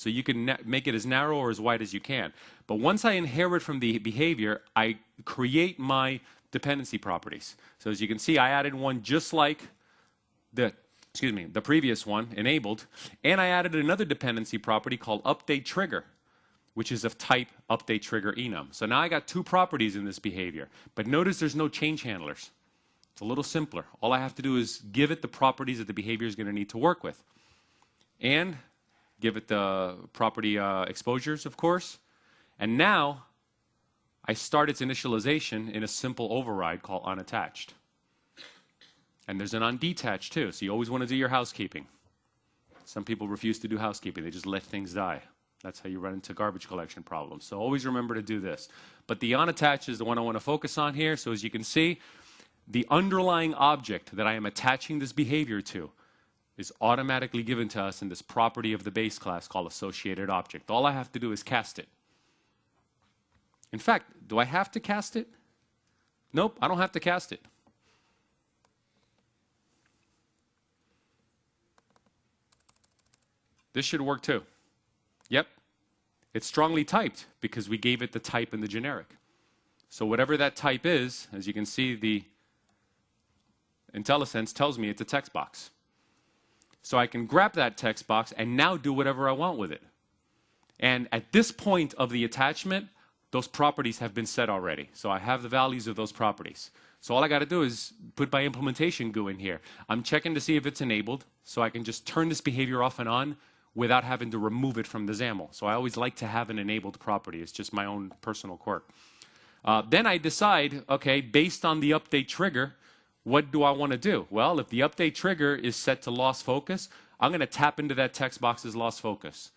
So you can make it as narrow or as wide as you can. But once I inherit from the behavior, I create my dependency properties. So as you can see, I added one just like the previous one, enabled, and I added another dependency property called update trigger, which is of type update trigger enum. So now I got two properties in this behavior. But notice there's no change handlers. It's a little simpler. All I have to do is give it the properties that the behavior is going to need to work with. And give it the property exposures, of course. And now I start its initialization in a simple override called unattached. And there's an undetached too, so you always want to do your housekeeping. Some people refuse to do housekeeping. They just let things die. That's how you run into garbage collection problems. So always remember to do this. But the unattached is the one I want to focus on here. So as you can see, the underlying object that I am attaching this behavior to is automatically given to us in this property of the base class called associated object. All I have to do is cast it. In fact, do I have to cast it? Nope, I don't have to cast it. This should work too. Yep. It's strongly typed because we gave it the type in the generic. So whatever that type is, as you can see, the IntelliSense tells me it's a text box. So I can grab that text box and now do whatever I want with it. And at this point of the attachment, those properties have been set already. So I have the values of those properties. So all I got to do is put my implementation GUI in here. I'm checking to see if it's enabled, so I can just turn this behavior off and on without having to remove it from the XAML. So I always like to have an enabled property. It's just my own personal quirk. Then I decide, okay, based on the update trigger, what do I want to do? Well, if the update trigger is set to lost focus, I'm going to tap into that text box's lost focus.